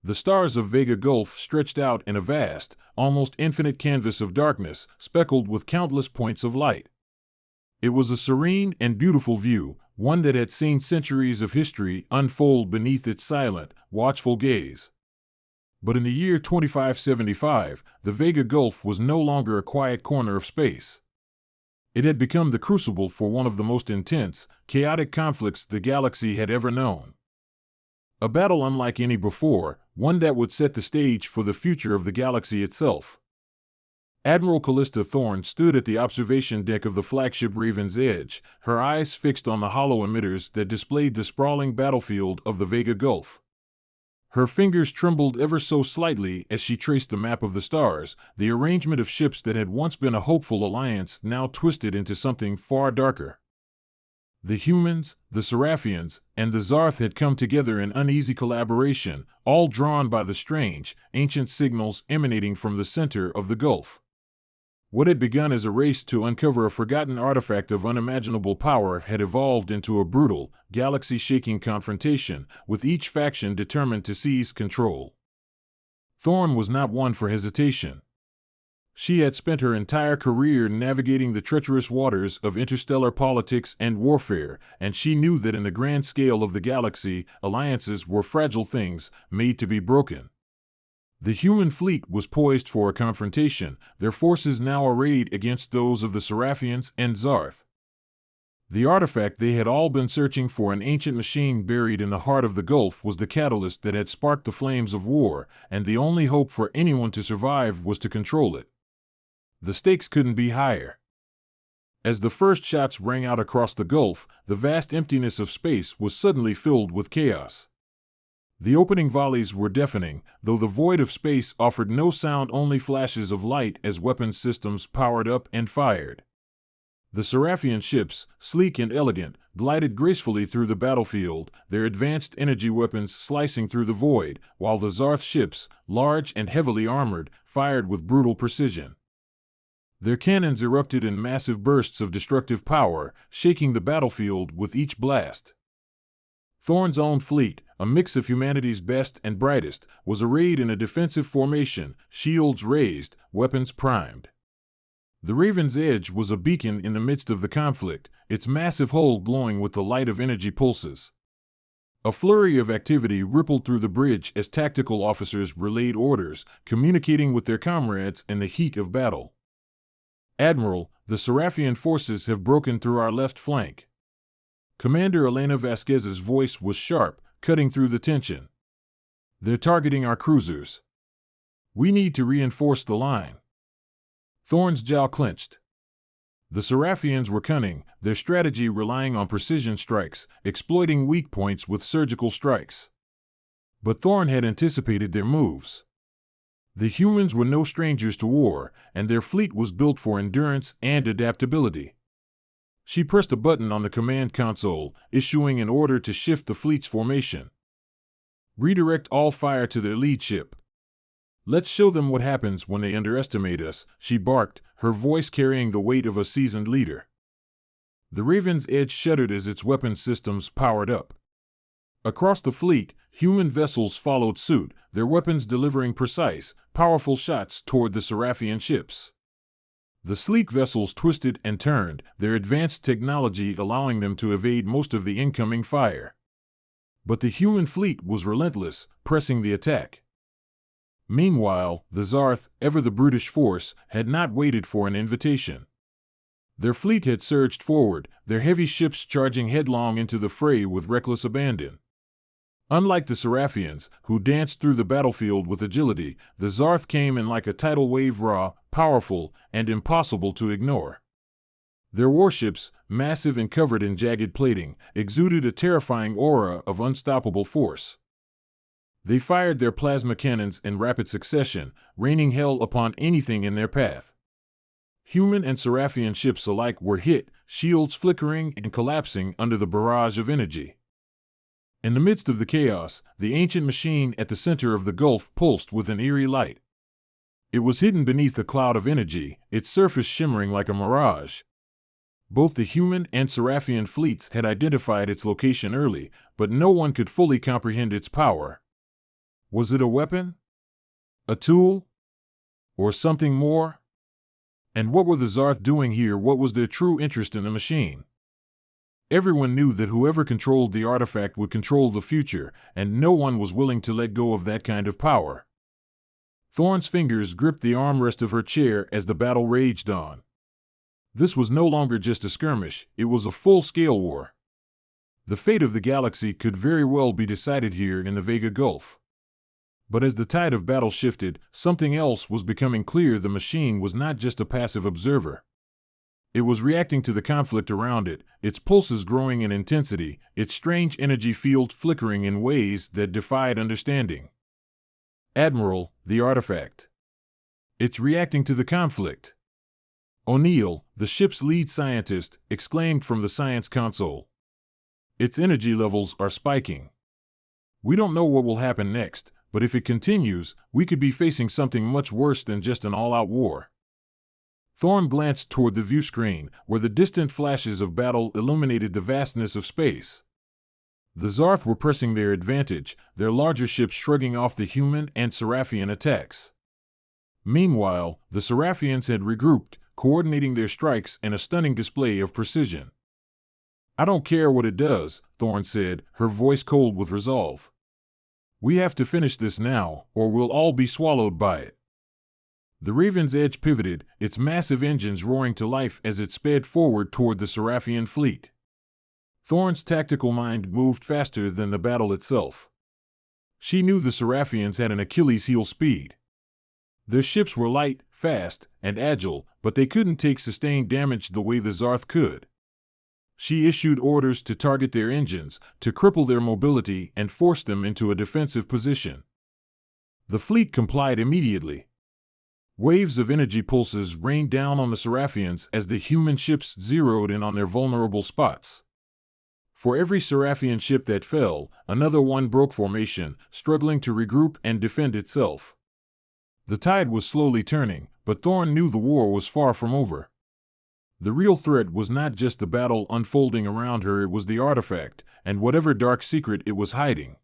The stars of Vega Gulf stretched out in a vast, almost infinite canvas of darkness, speckled with countless points of light. It was a serene and beautiful view, one that had seen centuries of history unfold beneath its silent, watchful gaze. But in the year 2575, the Vega Gulf was no longer a quiet corner of space. It had become the crucible for one of the most intense, chaotic conflicts the galaxy had ever known. A battle unlike any before, one that would set the stage for the future of the galaxy itself. Admiral Callista Thorne stood at the observation deck of the flagship Raven's Edge, her eyes fixed on the hollow emitters that displayed the sprawling battlefield of the Vega Gulf. Her fingers trembled ever so slightly as she traced the map of the stars, the arrangement of ships that had once been a hopeful alliance now twisted into something far darker. The humans, the Seraphians, and the Zarth had come together in uneasy collaboration, all drawn by the strange, ancient signals emanating from the center of the Gulf. What had begun as a race to uncover a forgotten artifact of unimaginable power had evolved into a brutal, galaxy-shaking confrontation, with each faction determined to seize control. Thorne was not one for hesitation. She had spent her entire career navigating the treacherous waters of interstellar politics and warfare, and she knew that in the grand scale of the galaxy, alliances were fragile things, made to be broken. The human fleet was poised for a confrontation, their forces now arrayed against those of the Seraphians and Zarth. The artifact they had all been searching for, an ancient machine buried in the heart of the Gulf, was the catalyst that had sparked the flames of war, and the only hope for anyone to survive was to control it. The stakes couldn't be higher. As the first shots rang out across the Gulf, the vast emptiness of space was suddenly filled with chaos. The opening volleys were deafening, though the void of space offered no sound, only flashes of light as weapons systems powered up and fired. The Seraphian ships, sleek and elegant, glided gracefully through the battlefield, their advanced energy weapons slicing through the void, while the Zarth ships, large and heavily armored, fired with brutal precision. Their cannons erupted in massive bursts of destructive power, shaking the battlefield with each blast. Thorne's own fleet, a mix of humanity's best and brightest, was arrayed in a defensive formation, shields raised, weapons primed. The Raven's Edge was a beacon in the midst of the conflict, its massive hull glowing with the light of energy pulses. A flurry of activity rippled through the bridge as tactical officers relayed orders, communicating with their comrades in the heat of battle. "Admiral, the Seraphian forces have broken through our left flank." Commander Elena Vasquez's voice was sharp, cutting through the tension. "They're targeting our cruisers. We need to reinforce the line." Thorne's jaw clenched. The Seraphians were cunning, their strategy relying on precision strikes, exploiting weak points with surgical strikes. But Thorne had anticipated their moves. The humans were no strangers to war, and their fleet was built for endurance and adaptability. She pressed a button on the command console, issuing an order to shift the fleet's formation. "Redirect all fire to their lead ship. Let's show them what happens when they underestimate us," she barked, her voice carrying the weight of a seasoned leader. The Raven's Edge shuddered as its weapons systems powered up. Across the fleet, human vessels followed suit, their weapons delivering precise, powerful shots toward the Seraphian ships. The sleek vessels twisted and turned, their advanced technology allowing them to evade most of the incoming fire. But the human fleet was relentless, pressing the attack. Meanwhile, the Zarth, ever the brutish force, had not waited for an invitation. Their fleet had surged forward, their heavy ships charging headlong into the fray with reckless abandon. Unlike the Seraphians, who danced through the battlefield with agility, the Zarth came in like a tidal wave, raw, powerful, and impossible to ignore. Their warships, massive and covered in jagged plating, exuded a terrifying aura of unstoppable force. They fired their plasma cannons in rapid succession, raining hell upon anything in their path. Human and Seraphian ships alike were hit, shields flickering and collapsing under the barrage of energy. In the midst of the chaos, the ancient machine at the center of the Gulf pulsed with an eerie light. It was hidden beneath a cloud of energy, its surface shimmering like a mirage. Both the human and Seraphian fleets had identified its location early, but no one could fully comprehend its power. Was it a weapon? A tool? Or something more? And what were the Zarth doing here? What was their true interest in the machine? Everyone knew that whoever controlled the artifact would control the future, and no one was willing to let go of that kind of power. Thorn's fingers gripped the armrest of her chair as the battle raged on. This was no longer just a skirmish, it was a full-scale war. The fate of the galaxy could very well be decided here in the Vega Gulf. But as the tide of battle shifted, something else was becoming clear. The machine was not just a passive observer. It was reacting to the conflict around it, its pulses growing in intensity, its strange energy field flickering in ways that defied understanding. Admiral, the artifact. It's reacting to the conflict. O'Neill, the ship's lead scientist, exclaimed from the science console. Its energy levels are spiking. We don't know what will happen next, but if it continues, we could be facing something much worse than just an all-out war. Thorn glanced toward the view screen, where the distant flashes of battle illuminated the vastness of space. The Zarth were pressing their advantage, their larger ships shrugging off the human and Seraphian attacks. Meanwhile, the Seraphians had regrouped, coordinating their strikes in a stunning display of precision. "I don't care what it does," Thorn said, her voice cold with resolve. "We have to finish this now, or we'll all be swallowed by it." The Raven's Edge pivoted, its massive engines roaring to life as it sped forward toward the Seraphian fleet. Thorn's tactical mind moved faster than the battle itself. She knew the Seraphians had an Achilles heel speed. Their ships were light, fast, and agile, but they couldn't take sustained damage the way the Zarth could. She issued orders to target their engines, to cripple their mobility and force them into a defensive position. The fleet complied immediately. Waves of energy pulses rained down on the Seraphians as the human ships zeroed in on their vulnerable spots. For every Seraphian ship that fell, another one broke formation, struggling to regroup and defend itself. The tide was slowly turning, but Thorn knew the war was far from over. The real threat was not just the battle unfolding around her, it was the artifact, and whatever dark secret it was hiding.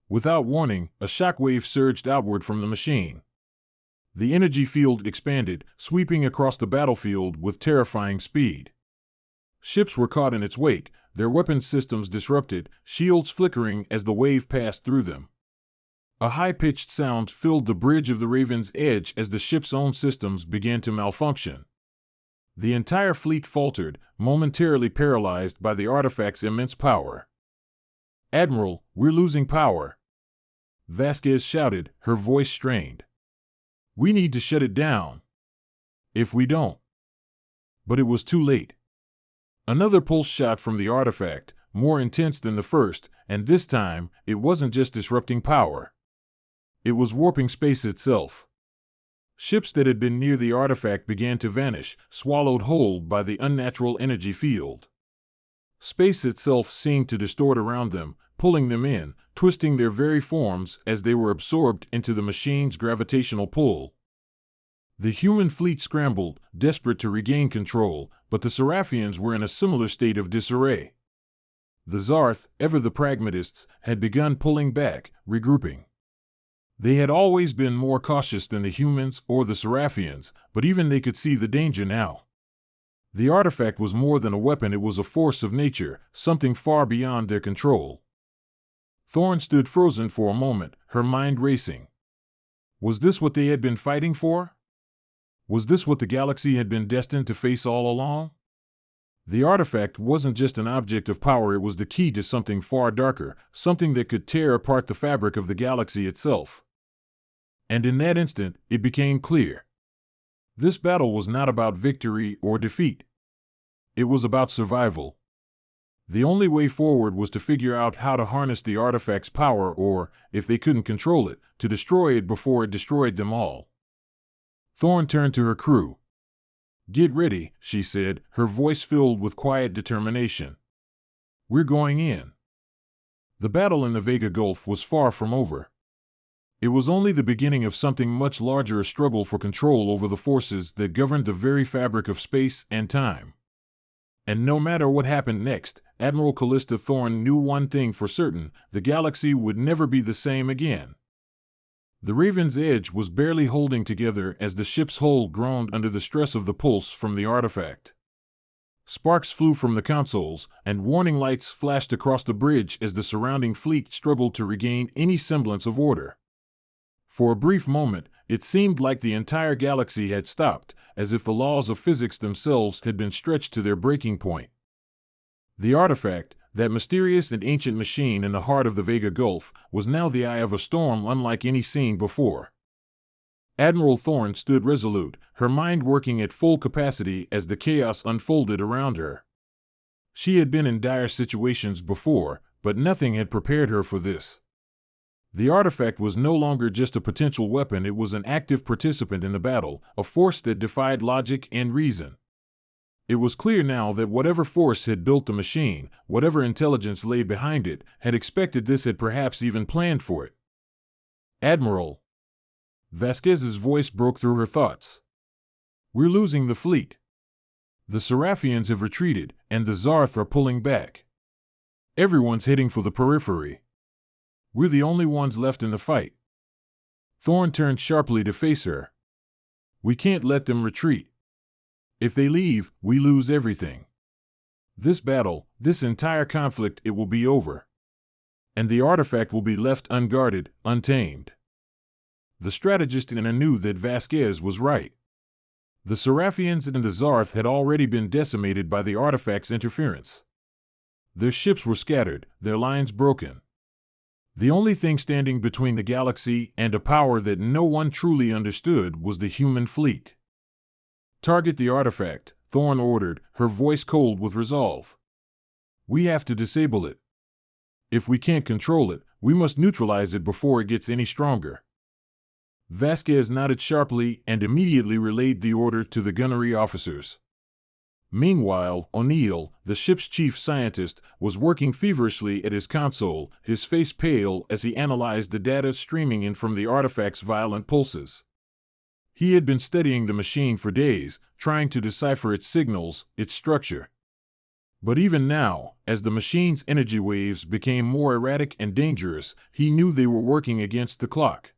Without warning, a shockwave surged outward from the machine. The energy field expanded, sweeping across the battlefield with terrifying speed. Ships were caught in its wake, their weapons systems disrupted, shields flickering as the wave passed through them. A high-pitched sound filled the bridge of the Raven's Edge as the ship's own systems began to malfunction. The entire fleet faltered, momentarily paralyzed by the artifact's immense power. "Admiral, we're losing power," Vasquez shouted, her voice strained. "We need to shut it down. If we don't..." But it was too late. Another pulse shot from the artifact, more intense than the first, and this time, it wasn't just disrupting power. It was warping space itself. Ships that had been near the artifact began to vanish, swallowed whole by the unnatural energy field. Space itself seemed to distort around them, pulling them in, twisting their very forms as they were absorbed into the machine's gravitational pull. The human fleet scrambled, desperate to regain control, but the Seraphians were in a similar state of disarray. The Zarth, ever the pragmatists, had begun pulling back, regrouping. They had always been more cautious than the humans or the Seraphians, but even they could see the danger now. The artifact was more than a weapon, it was a force of nature, something far beyond their control. Thorn stood frozen for a moment, her mind racing. Was this what they had been fighting for? Was this what the galaxy had been destined to face all along? The artifact wasn't just an object of power, it was the key to something far darker, something that could tear apart the fabric of the galaxy itself. And in that instant, it became clear. This battle was not about victory or defeat. It was about survival. The only way forward was to figure out how to harness the artifact's power or, if they couldn't control it, to destroy it before it destroyed them all. Thorn turned to her crew. "Get ready," she said, her voice filled with quiet determination. "We're going in." The battle in the Vega Gulf was far from over. It was only the beginning of something much larger, a struggle for control over the forces that governed the very fabric of space and time. And no matter what happened next, Admiral Callista Thorn knew one thing for certain: the galaxy would never be the same again. The Raven's edge was barely holding together as the ship's hull groaned under the stress of the pulse from the artifact. Sparks flew from the consoles, and warning lights flashed across the bridge as the surrounding fleet struggled to regain any semblance of order. For a brief moment, it seemed like the entire galaxy had stopped, as if the laws of physics themselves had been stretched to their breaking point. The artifact, that mysterious and ancient machine in the heart of the Vega Gulf, was now the eye of a storm unlike any seen before. Admiral Thorne stood resolute, her mind working at full capacity as the chaos unfolded around her. She had been in dire situations before, but nothing had prepared her for this. The artifact was no longer just a potential weapon, it was an active participant in the battle, a force that defied logic and reason. It was clear now that whatever force had built the machine, whatever intelligence lay behind it, had expected this, had perhaps even planned for it. Admiral. Vasquez's voice broke through her thoughts. We're losing the fleet. The Seraphians have retreated, and the Zarth are pulling back. Everyone's heading for the periphery. We're the only ones left in the fight. Thorne turned sharply to face her. We can't let them retreat. If they leave, we lose everything. This battle, this entire conflict, it will be over. And the artifact will be left unguarded, untamed. The strategist in her knew that Vasquez was right. The Seraphians and the Zarth had already been decimated by the artifact's interference. Their ships were scattered, their lines broken. The only thing standing between the galaxy and a power that no one truly understood was the human fleet. Target the artifact, Thorne ordered, her voice cold with resolve. We have to disable it. If we can't control it, we must neutralize it before it gets any stronger. Vasquez nodded sharply and immediately relayed the order to the gunnery officers. Meanwhile, O'Neill, the ship's chief scientist, was working feverishly at his console, his face pale as he analyzed the data streaming in from the artifact's violent pulses. He had been studying the machine for days, trying to decipher its signals, its structure. But even now, as the machine's energy waves became more erratic and dangerous, he knew they were working against the clock.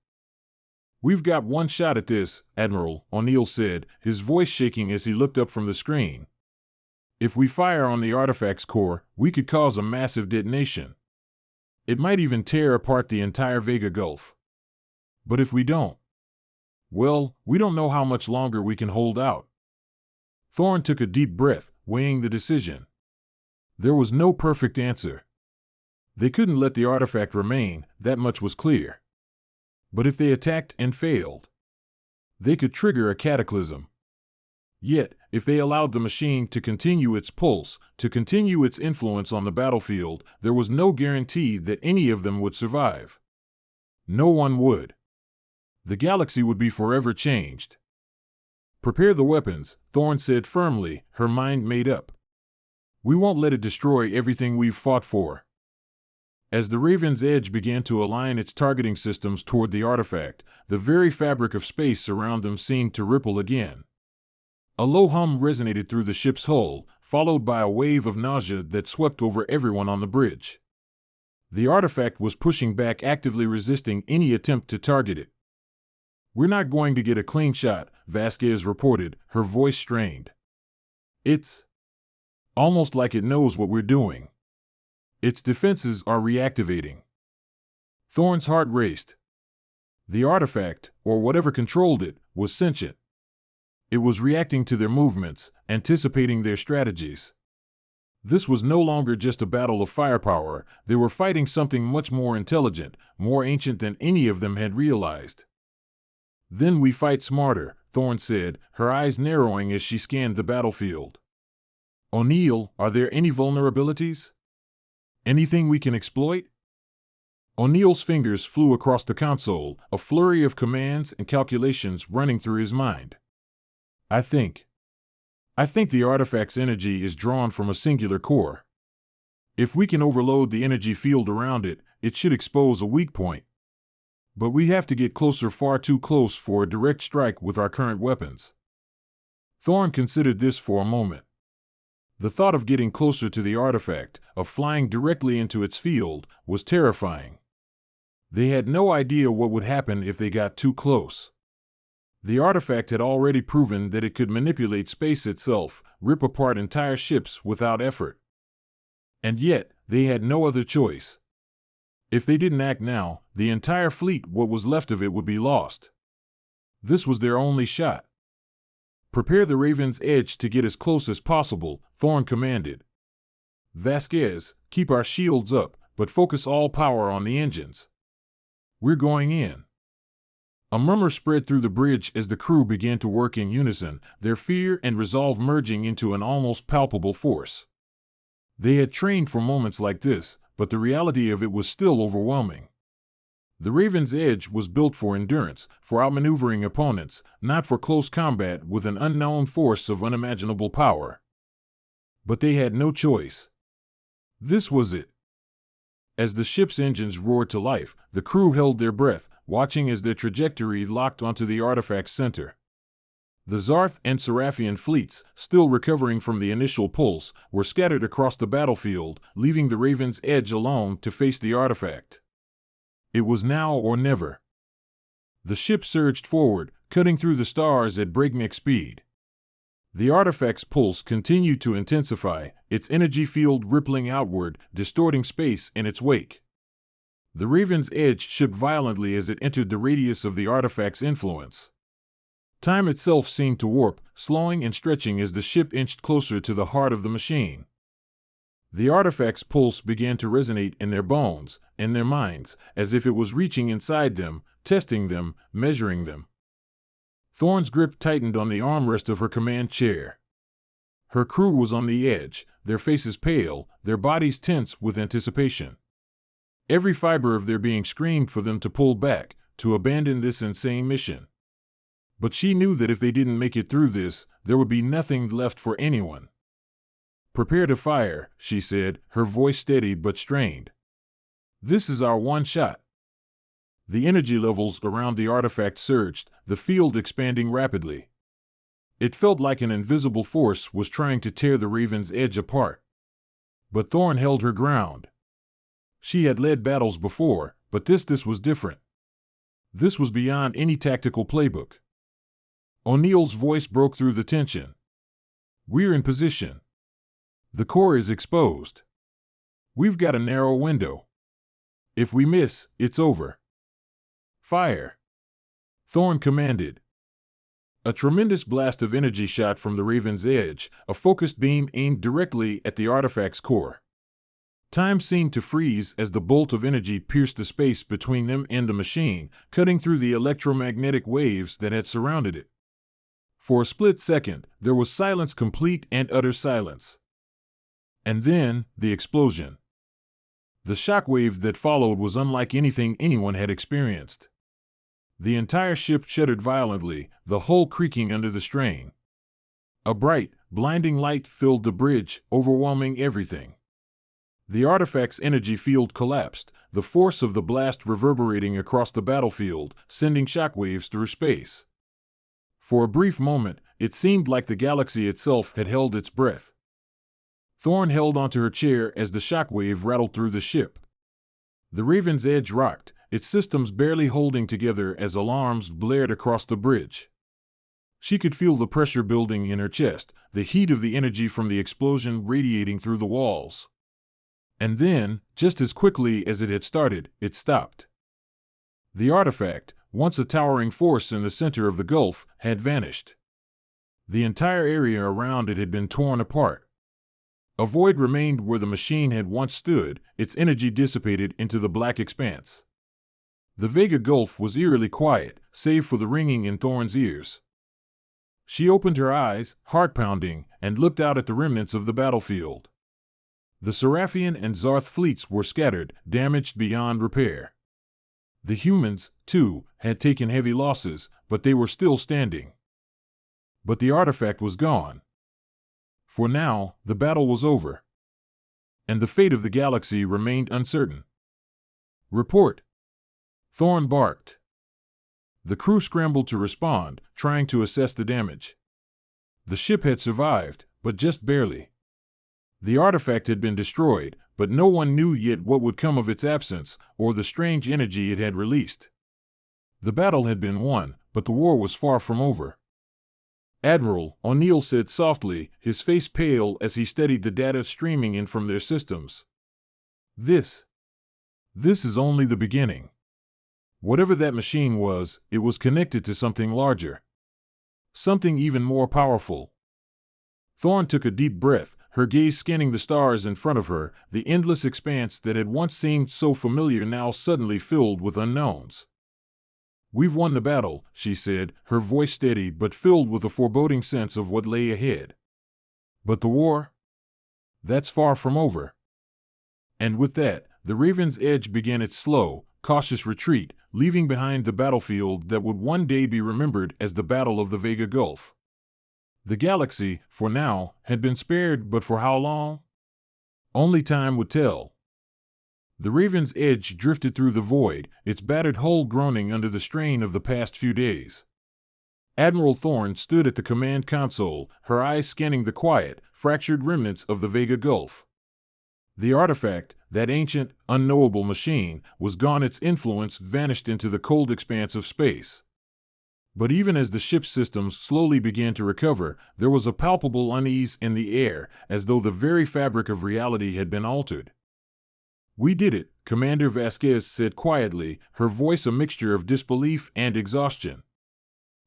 We've got one shot at this, Admiral, O'Neill said, his voice shaking as he looked up from the screen. If we fire on the artifact's core, we could cause a massive detonation. It might even tear apart the entire Vega Gulf. But if we don't, well, we don't know how much longer we can hold out. Thorne took a deep breath, weighing the decision. There was no perfect answer. They couldn't let the artifact remain, that much was clear. But if they attacked and failed, they could trigger a cataclysm. Yet, if they allowed the machine to continue its pulse, to continue its influence on the battlefield, there was no guarantee that any of them would survive. No one would. The galaxy would be forever changed. Prepare the weapons, Thorne said firmly, her mind made up. We won't let it destroy everything we've fought for. As the Raven's edge began to align its targeting systems toward the artifact, the very fabric of space around them seemed to ripple again. A low hum resonated through the ship's hull, followed by a wave of nausea that swept over everyone on the bridge. The artifact was pushing back, actively resisting any attempt to target it. We're not going to get a clean shot, Vasquez reported, her voice strained. It's almost like it knows what we're doing. Its defenses are reactivating. Thorne's heart raced. The artifact, or whatever controlled it, was sentient. It was reacting to their movements, anticipating their strategies. This was no longer just a battle of firepower, they were fighting something much more intelligent, more ancient than any of them had realized. Then we fight smarter, Thorne said, her eyes narrowing as she scanned the battlefield. O'Neill, are there any vulnerabilities? Anything we can exploit? O'Neill's fingers flew across the console, a flurry of commands and calculations running through his mind. I think the artifact's energy is drawn from a singular core. If we can overload the energy field around it, it should expose a weak point. But we have to get closer, far too close for a direct strike with our current weapons. Thorne considered this for a moment. The thought of getting closer to the artifact, of flying directly into its field, was terrifying. They had no idea what would happen if they got too close. The artifact had already proven that it could manipulate space itself, rip apart entire ships without effort. And yet, they had no other choice. If they didn't act now, the entire fleet, what was left of it, would be lost. This was their only shot. "Prepare the Raven's Edge to get as close as possible," Thorn commanded. "Vasquez, keep our shields up, but focus all power on the engines. We're going in." A murmur spread through the bridge as the crew began to work in unison, their fear and resolve merging into an almost palpable force. They had trained for moments like this, but the reality of it was still overwhelming. The Raven's Edge was built for endurance, for outmaneuvering opponents, not for close combat with an unknown force of unimaginable power. But they had no choice. This was it. As the ship's engines roared to life, the crew held their breath, watching as their trajectory locked onto the artifact's center. The Zarth and Seraphian fleets, still recovering from the initial pulse, were scattered across the battlefield, leaving the Raven's Edge alone to face the artifact. It was now or never. The ship surged forward, cutting through the stars at breakneck speed. The artifact's pulse continued to intensify, its energy field rippling outward, distorting space in its wake. The Raven's Edge shook violently as it entered the radius of the artifact's influence. Time itself seemed to warp, slowing and stretching as the ship inched closer to the heart of the machine. The artifact's pulse began to resonate in their bones, in their minds, as if it was reaching inside them, testing them, measuring them. Thorn's grip tightened on the armrest of her command chair. Her crew was on the edge, their faces pale, their bodies tense with anticipation. Every fiber of their being screamed for them to pull back, to abandon this insane mission. But she knew that if they didn't make it through this, there would be nothing left for anyone. "Prepare to fire," she said, her voice steady but strained. "This is our one shot." The energy levels around the artifact surged, the field expanding rapidly. It felt like an invisible force was trying to tear the Raven's Edge apart. But Thorn held her ground. She had led battles before, but this was different. This was beyond any tactical playbook. O'Neill's voice broke through the tension. "We're in position. The core is exposed. We've got a narrow window. If we miss, it's over. Fire!" Thorn commanded. A tremendous blast of energy shot from the Raven's Edge, a focused beam aimed directly at the artifact's core. Time seemed to freeze as the bolt of energy pierced the space between them and the machine, cutting through the electromagnetic waves that had surrounded it. For a split second, there was silence, complete and utter silence. And then, the explosion. The shockwave that followed was unlike anything anyone had experienced. The entire ship shuddered violently, the hull creaking under the strain. A bright, blinding light filled the bridge, overwhelming everything. The artifact's energy field collapsed, the force of the blast reverberating across the battlefield, sending shockwaves through space. For a brief moment, it seemed like the galaxy itself had held its breath. Thorn held onto her chair as the shockwave rattled through the ship. The Raven's Edge rocked, its systems barely holding together as alarms blared across the bridge. She could feel the pressure building in her chest, the heat of the energy from the explosion radiating through the walls. And then, just as quickly as it had started, it stopped. The artifact, once a towering force in the center of the Gulf, had vanished. The entire area around it had been torn apart. A void remained where the machine had once stood, its energy dissipated into the black expanse. The Vega Gulf was eerily quiet, save for the ringing in Thorn's ears. She opened her eyes, heart pounding, and looked out at the remnants of the battlefield. The Seraphian and Zarth fleets were scattered, damaged beyond repair. The humans, too, had taken heavy losses, but they were still standing. But the artifact was gone. For now, the battle was over. And the fate of the galaxy remained uncertain. "Report!" Thorn barked. The crew scrambled to respond, trying to assess the damage. The ship had survived, but just barely. The artifact had been destroyed, but no one knew yet what would come of its absence or the strange energy it had released. The battle had been won, but the war was far from over. "Admiral," O'Neill said softly, his face pale as he studied the data streaming in from their systems. This is only the beginning. Whatever that machine was, it was connected to something larger. Something even more powerful." Thorne took a deep breath, her gaze scanning the stars in front of her, the endless expanse that had once seemed so familiar now suddenly filled with unknowns. "We've won the battle," she said, her voice steady but filled with a foreboding sense of what lay ahead. "But the war? That's far from over." And with that, the Raven's Edge began its slow, cautious retreat, leaving behind the battlefield that would one day be remembered as the Battle of the Vega Gulf. The galaxy, for now, had been spared, but for how long? Only time would tell. The Raven's Edge drifted through the void, its battered hull groaning under the strain of the past few days. Admiral Thorne stood at the command console, her eyes scanning the quiet, fractured remnants of the Vega Gulf. The artifact, that ancient, unknowable machine, was gone, its influence vanished into the cold expanse of space. But even as the ship's systems slowly began to recover, there was a palpable unease in the air, as though the very fabric of reality had been altered. "We did it," Commander Vasquez said quietly, her voice a mixture of disbelief and exhaustion.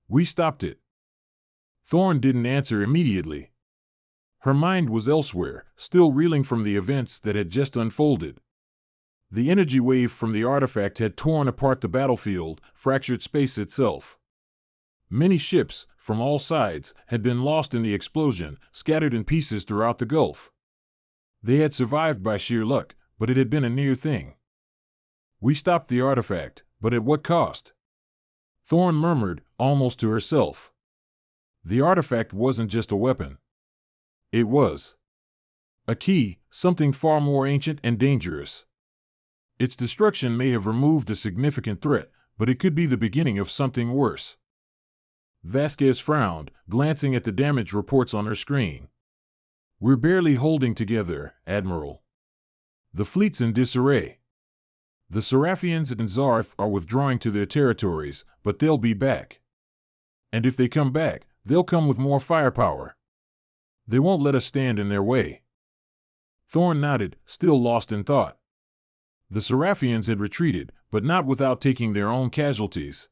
"We stopped it." Thorne didn't answer immediately. Her mind was elsewhere, still reeling from the events that had just unfolded. The energy wave from the artifact had torn apart the battlefield, fractured space itself. Many ships, from all sides, had been lost in the explosion, scattered in pieces throughout the Gulf. They had survived by sheer luck, but it had been a near thing. "We stopped the artifact, but at what cost?" Thorne murmured, almost to herself. The artifact wasn't just a weapon. It was a key, something far more ancient and dangerous. Its destruction may have removed a significant threat, but it could be the beginning of something worse. Vasquez frowned, glancing at the damage reports on her screen. "We're barely holding together, Admiral. The fleet's in disarray. The Seraphians and Zarth are withdrawing to their territories, but they'll be back. And if they come back, they'll come with more firepower. They won't let us stand in their way." Thorne nodded, still lost in thought. The Seraphians had retreated, but not without taking their own casualties.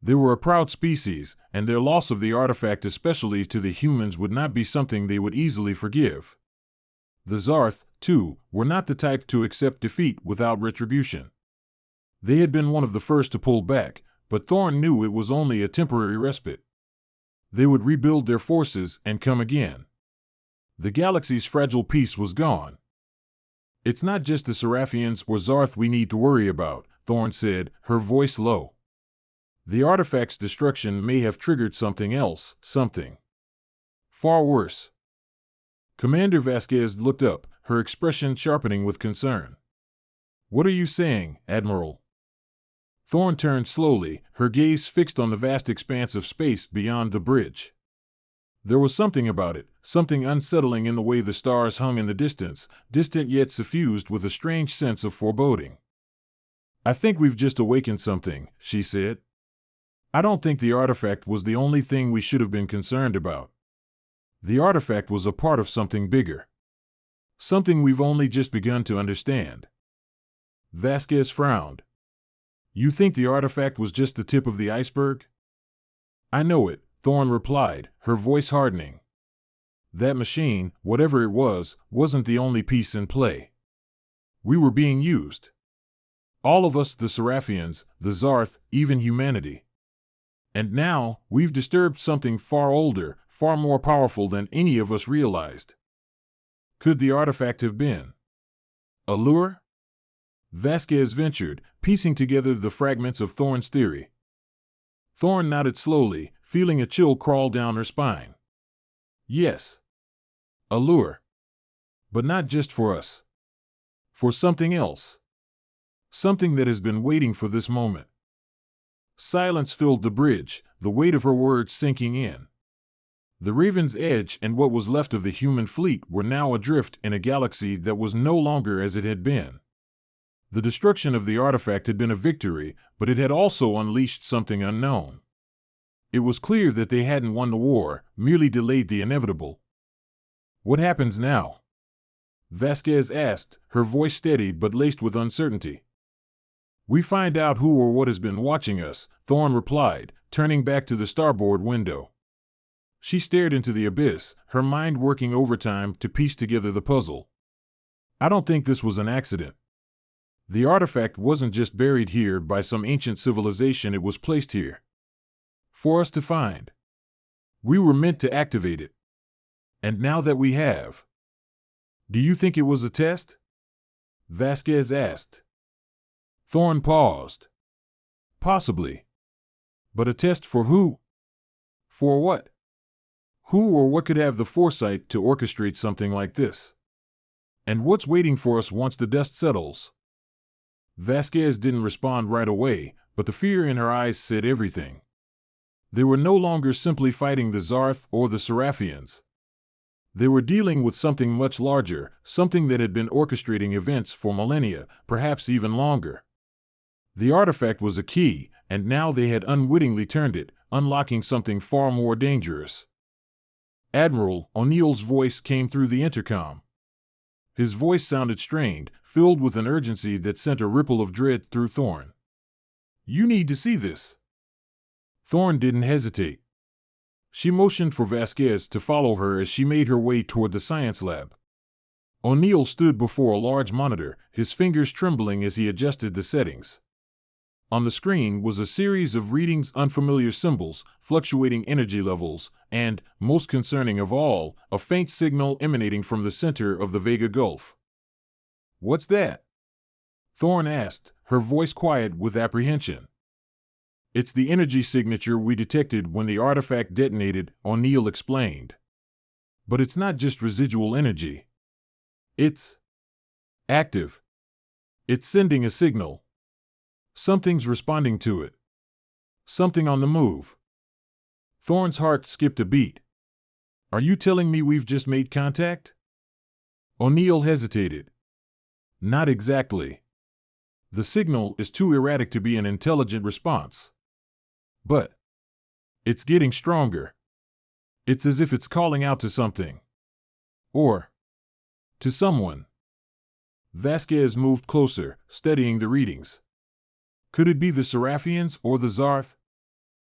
They were a proud species, and their loss of the artifact, especially to the humans, would not be something they would easily forgive. The Zarth, too, were not the type to accept defeat without retribution. They had been one of the first to pull back, but Thorne knew it was only a temporary respite. They would rebuild their forces and come again. The galaxy's fragile peace was gone. "It's not just the Seraphians or Zarth we need to worry about," Thorne said, her voice low. "The artifact's destruction may have triggered something else, something far worse." Commander Vasquez looked up, her expression sharpening with concern. "What are you saying, Admiral?" Thorne turned slowly, her gaze fixed on the vast expanse of space beyond the bridge. There was something about it, something unsettling in the way the stars hung in the distance, distant yet suffused with a strange sense of foreboding. "I think we've just awakened something," she said. "I don't think the artifact was the only thing we should have been concerned about. The artifact was a part of something bigger. Something we've only just begun to understand." Vasquez frowned. "You think the artifact was just the tip of the iceberg?" "I know it," Thorne replied, her voice hardening. "That machine, whatever it was, wasn't the only piece in play. We were being used. All of us, the Seraphians, the Zarth, even humanity. And now, we've disturbed something far older, far more powerful than any of us realized." Could the artifact have been a lure? Vasquez ventured, piecing together the fragments of Thorne's theory. Thorne nodded slowly, feeling a chill crawl down her spine. "Yes. A lure. But not just for us. For something else. Something that has been waiting for this moment." Silence filled the bridge, the weight of her words sinking in. The Raven's Edge and what was left of the human fleet were now adrift in a galaxy that was no longer as it had been. The destruction of the artifact had been a victory, but it had also unleashed something unknown. It was clear that they hadn't won the war, merely delayed the inevitable. "What happens now?" Vasquez asked, her voice steady but laced with uncertainty. "We find out who or what has been watching us," Thorne replied, turning back to the starboard window. She stared into the abyss, her mind working overtime to piece together the puzzle. "I don't think this was an accident. The artifact wasn't just buried here by some ancient civilization, it was placed here for us to find. We were meant to activate it. And now that we have..." "Do you think it was a test?" Vasquez asked. Thorne paused. "Possibly. But a test for who? For what? Who or what could have the foresight to orchestrate something like this? And what's waiting for us once the dust settles?" Vasquez didn't respond right away, but the fear in her eyes said everything. They were no longer simply fighting the Zarth or the Seraphians. They were dealing with something much larger, something that had been orchestrating events for millennia, perhaps even longer. The artifact was a key, and now they had unwittingly turned it, unlocking something far more dangerous. "Admiral," O'Neill's voice came through the intercom. His voice sounded strained, filled with an urgency that sent a ripple of dread through Thorne. "You need to see this." Thorne didn't hesitate. She motioned for Vasquez to follow her as she made her way toward the science lab. O'Neill stood before a large monitor, his fingers trembling as he adjusted the settings. On the screen was a series of readings, unfamiliar symbols, fluctuating energy levels, and, most concerning of all, a faint signal emanating from the center of the Vega Gulf. "What's that?" Thorne asked, her voice quiet with apprehension. "It's the energy signature we detected when the artifact detonated," O'Neill explained. "But it's not just residual energy. It's active. It's sending a signal. Something's responding to it. Something on the move." Thorne's heart skipped a beat. "Are you telling me we've just made contact?" O'Neill hesitated. "Not exactly. The signal is too erratic to be an intelligent response. But it's getting stronger. It's as if it's calling out to something. Or to someone." Vasquez moved closer, studying the readings. "Could it be the Seraphians or the Zarth?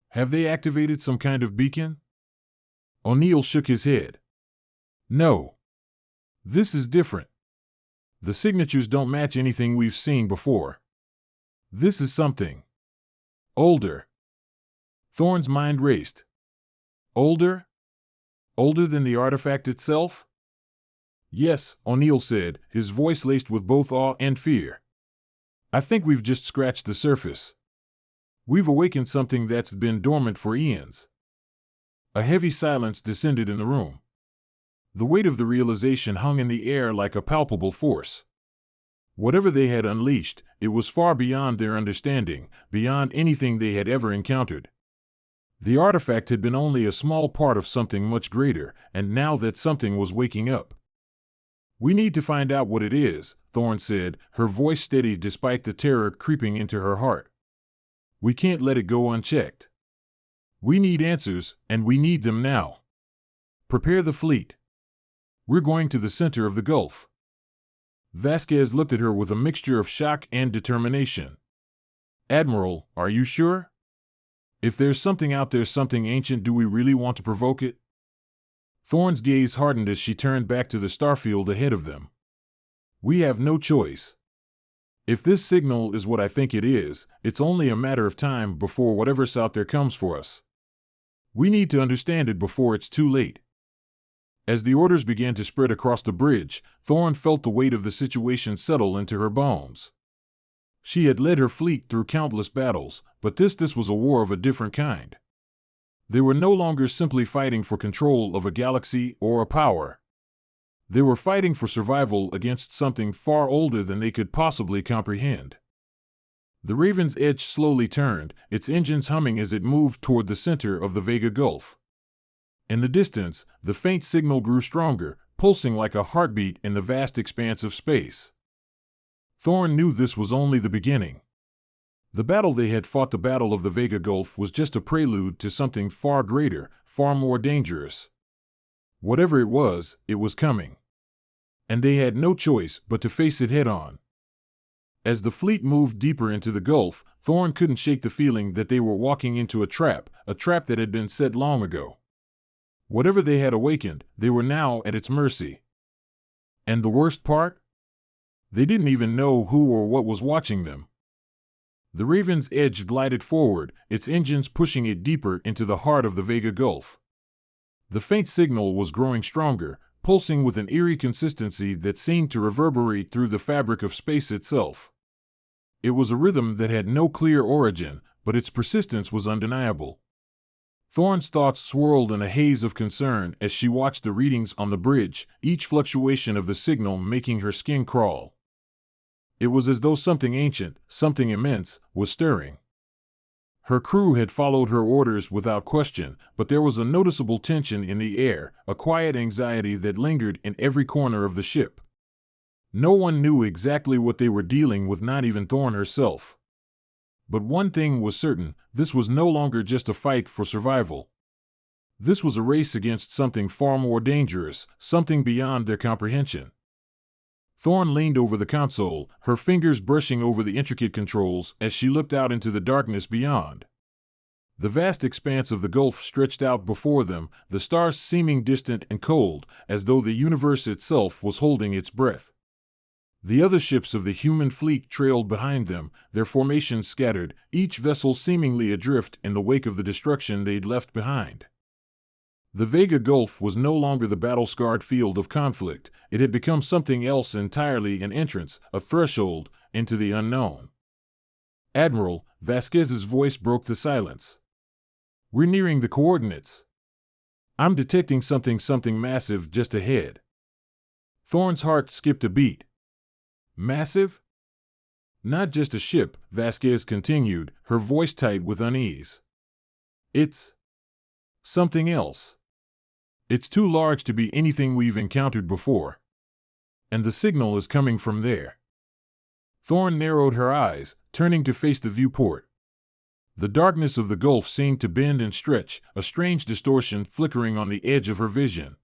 Have they activated some kind of beacon?" O'Neill shook his head. "No. This is different. The signatures don't match anything we've seen before. This is something older." Thorne's mind raced. "Older? Older than the artifact itself?" "Yes," O'Neill said, his voice laced with both awe and fear. "I think we've just scratched the surface. We've awakened something that's been dormant for eons." A heavy silence descended in the room. The weight of the realization hung in the air like a palpable force. Whatever they had unleashed, it was far beyond their understanding, beyond anything they had ever encountered. The artifact had been only a small part of something much greater, and now that something was waking up. "We need to find out what it is," Thorne said, her voice steady despite the terror creeping into her heart. "We can't let it go unchecked. We need answers, and we need them now. Prepare the fleet. We're going to the center of the Gulf." Vasquez looked at her with a mixture of shock and determination. "Admiral, are you sure? If there's something out there, something ancient, do we really want to provoke it?" Thorne's gaze hardened as she turned back to the starfield ahead of them. "We have no choice. If this signal is what I think it is, it's only a matter of time before whatever's out there comes for us. We need to understand it before it's too late." As the orders began to spread across the bridge, Thorne felt the weight of the situation settle into her bones. She had led her fleet through countless battles, but this was a war of a different kind. They were no longer simply fighting for control of a galaxy or a power. They were fighting for survival against something far older than they could possibly comprehend. The Raven's Edge slowly turned, its engines humming as it moved toward the center of the Vega Gulf. In the distance, the faint signal grew stronger, pulsing like a heartbeat in the vast expanse of space. Thorn knew this was only the beginning. The battle they had fought, the Battle of the Vega Gulf, was just a prelude to something far greater, far more dangerous. Whatever it was coming. And they had no choice but to face it head-on. As the fleet moved deeper into the Gulf, Thorn couldn't shake the feeling that they were walking into a trap that had been set long ago. Whatever they had awakened, they were now at its mercy. And the worst part? They didn't even know who or what was watching them. The Raven's Edge glided forward, its engines pushing it deeper into the heart of the Vega Gulf. The faint signal was growing stronger, pulsing with an eerie consistency that seemed to reverberate through the fabric of space itself. It was a rhythm that had no clear origin, but its persistence was undeniable. Thorn's thoughts swirled in a haze of concern as she watched the readings on the bridge, each fluctuation of the signal making her skin crawl. It was as though something ancient, something immense, was stirring. Her crew had followed her orders without question, but there was a noticeable tension in the air, a quiet anxiety that lingered in every corner of the ship. No one knew exactly what they were dealing with, not even Thorn herself. But one thing was certain, this was no longer just a fight for survival. This was a race against something far more dangerous, something beyond their comprehension. Thorn leaned over the console, her fingers brushing over the intricate controls as she looked out into the darkness beyond. The vast expanse of the Gulf stretched out before them, the stars seeming distant and cold, as though the universe itself was holding its breath. The other ships of the human fleet trailed behind them, their formations scattered, each vessel seemingly adrift in the wake of the destruction they'd left behind. The Vega Gulf was no longer the battle-scarred field of conflict. It had become something else entirely, an entrance, a threshold, into the unknown. "Admiral," Vasquez's voice broke the silence. "We're nearing the coordinates. I'm detecting something massive just ahead." Thorn's heart skipped a beat. Massive? Not just a ship, Vasquez continued, her voice tight with unease. It's something else. It's too large to be anything we've encountered before. And the signal is coming from there. Thorn narrowed her eyes, turning to face the viewport. The darkness of the Gulf seemed to bend and stretch, a strange distortion flickering on the edge of her vision.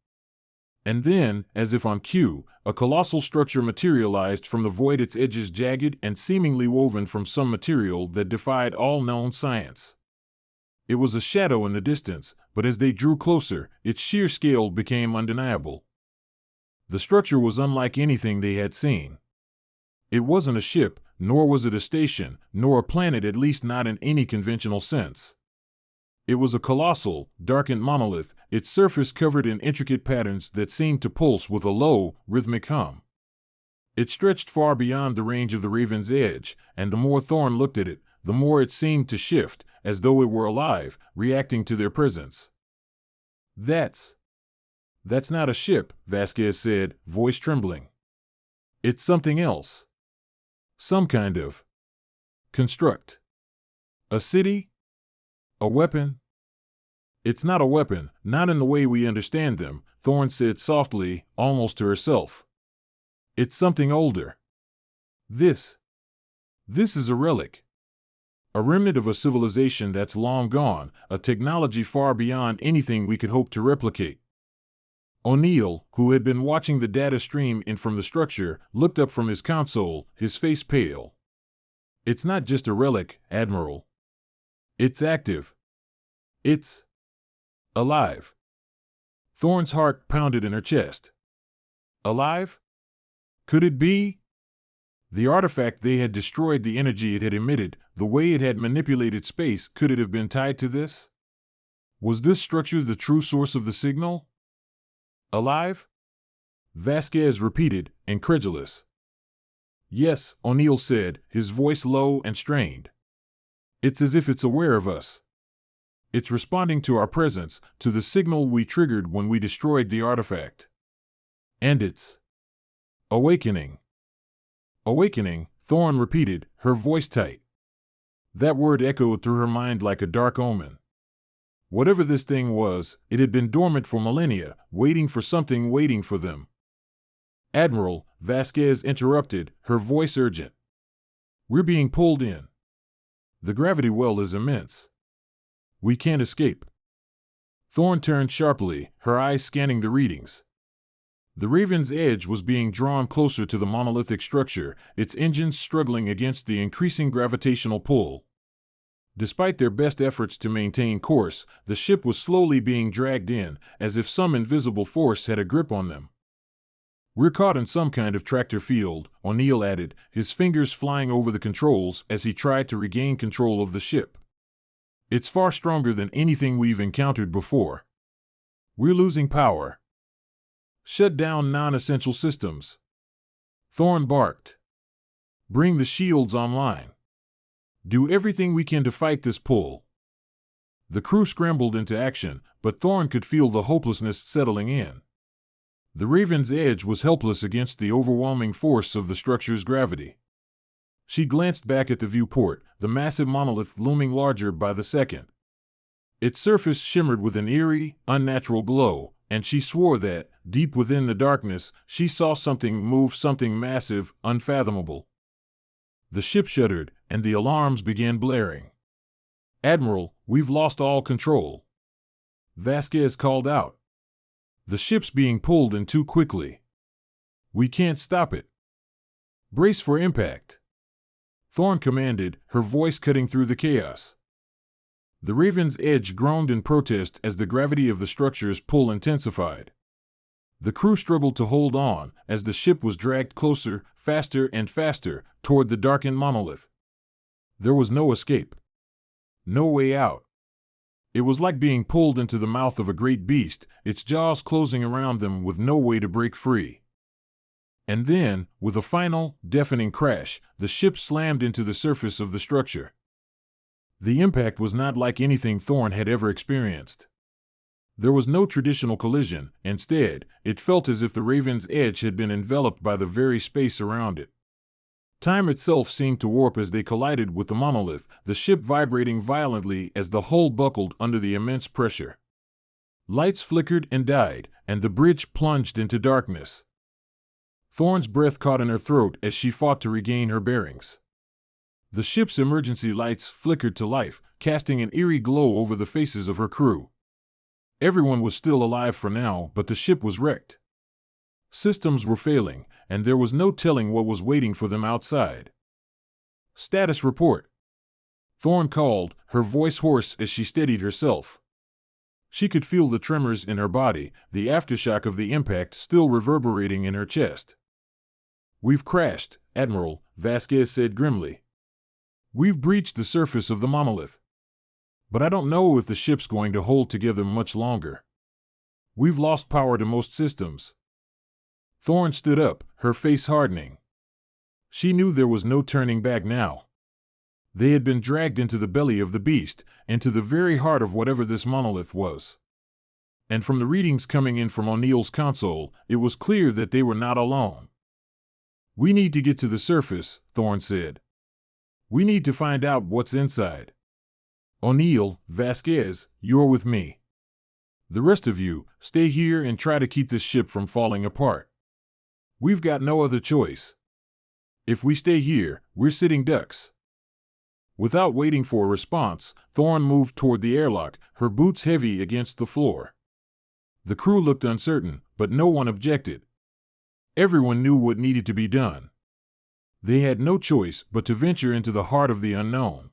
And then, as if on cue, a colossal structure materialized from the void, its edges jagged and seemingly woven from some material that defied all known science. It was a shadow in the distance, but as they drew closer, its sheer scale became undeniable. The structure was unlike anything they had seen. It wasn't a ship, nor was it a station, nor a planet, at least not in any conventional sense. It was a colossal, darkened monolith, its surface covered in intricate patterns that seemed to pulse with a low, rhythmic hum. It stretched far beyond the range of the Raven's Edge, and the more Thorn looked at it, the more it seemed to shift, as though it were alive, reacting to their presence. That's not a ship," Vasquez said, voice trembling. "It's something else. Some kind of construct. A city? A weapon?" "It's not a weapon, not in the way we understand them," Thorn said softly, almost to herself. "It's something older. This is a relic. A remnant of a civilization that's long gone, a technology far beyond anything we could hope to replicate." O'Neill, who had been watching the data stream in from the structure, looked up from his console, his face pale. "It's not just a relic, Admiral. It's active. It's alive." Thorn's heart pounded in her chest. Alive? Could it be? The artifact they had destroyed, the energy it had emitted, the way it had manipulated space, could it have been tied to this? Was this structure the true source of the signal? Alive? Vasquez repeated, incredulous. "Yes," O'Neill said, his voice low and strained. "It's as if it's aware of us. It's responding to our presence, to the signal we triggered when we destroyed the artifact. And it's awakening." "Awakening," Thorn repeated, her voice tight. That word echoed through her mind like a dark omen. Whatever this thing was, it had been dormant for millennia, waiting for something, waiting for them. "Admiral," Vasquez interrupted, her voice urgent. "We're being pulled in. The gravity well is immense. We can't escape." Thorne turned sharply, her eyes scanning the readings. The Raven's Edge was being drawn closer to the monolithic structure, its engines struggling against the increasing gravitational pull. Despite their best efforts to maintain course, the ship was slowly being dragged in, as if some invisible force had a grip on them. "We're caught in some kind of tractor field," O'Neill added, his fingers flying over the controls as he tried to regain control of the ship. "It's far stronger than anything we've encountered before. We're losing power. Shut down non-essential systems." Thorne barked. "Bring the shields online. Do everything we can to fight this pull." The crew scrambled into action, but Thorne could feel the hopelessness settling in. The Raven's Edge was helpless against the overwhelming force of the structure's gravity. She glanced back at the viewport, the massive monolith looming larger by the second. Its surface shimmered with an eerie, unnatural glow, and she swore that, deep within the darkness, she saw something move, something massive, unfathomable. The ship shuddered, and the alarms began blaring. "Admiral, we've lost all control," Vasquez called out. "The ship's being pulled in too quickly. We can't stop it. Brace for impact," Thorne commanded, her voice cutting through the chaos. The Raven's Edge groaned in protest as the gravity of the structure's pull intensified. The crew struggled to hold on as the ship was dragged closer, faster and faster, toward the darkened monolith. There was no escape. No way out. It was like being pulled into the mouth of a great beast, its jaws closing around them with no way to break free. And then, with a final, deafening crash, the ship slammed into the surface of the structure. The impact was not like anything Thorne had ever experienced. There was no traditional collision. Instead, it felt as if the Raven's Edge had been enveloped by the very space around it. Time itself seemed to warp as they collided with the monolith, the ship vibrating violently as the hull buckled under the immense pressure. Lights flickered and died, and the bridge plunged into darkness. Thorne's breath caught in her throat as she fought to regain her bearings. The ship's emergency lights flickered to life, casting an eerie glow over the faces of her crew. Everyone was still alive for now, but the ship was wrecked. Systems were failing, and there was no telling what was waiting for them outside. "Status report," Thorne called, her voice hoarse as she steadied herself. She could feel the tremors in her body, the aftershock of the impact still reverberating in her chest. "We've crashed, Admiral," Vasquez said grimly. "We've breached the surface of the monolith. But I don't know if the ship's going to hold together much longer. We've lost power to most systems." Thorne stood up, her face hardening. She knew there was no turning back now. They had been dragged into the belly of the beast, into the very heart of whatever this monolith was. And from the readings coming in from O'Neill's console, it was clear that they were not alone. "We need to get to the surface," Thorne said. "We need to find out what's inside. O'Neill, Vasquez, you're with me. The rest of you, stay here and try to keep this ship from falling apart. We've got no other choice. If we stay here, we're sitting ducks." Without waiting for a response, Thorne moved toward the airlock, her boots heavy against the floor. The crew looked uncertain, but no one objected. Everyone knew what needed to be done. They had no choice but to venture into the heart of the unknown.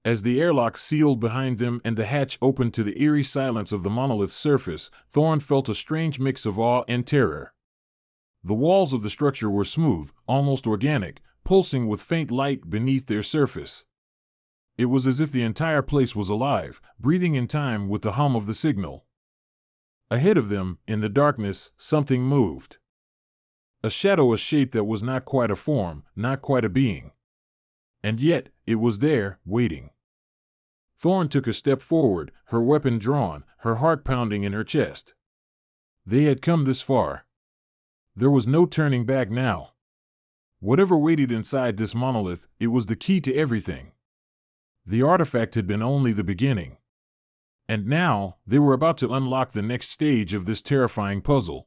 As the airlock sealed behind them and the hatch opened to the eerie silence of the monolith's surface, Thorne felt a strange mix of awe and terror. The walls of the structure were smooth, almost organic, pulsing with faint light beneath their surface. It was as if the entire place was alive, breathing in time with the hum of the signal. Ahead of them, in the darkness, something moved. A shadow, a shape that was not quite a form, not quite a being. And yet, it was there, waiting. Thorne took a step forward, her weapon drawn, her heart pounding in her chest. They had come this far. There was no turning back now. Whatever waited inside this monolith, it was the key to everything. The artifact had been only the beginning. And now, they were about to unlock the next stage of this terrifying puzzle.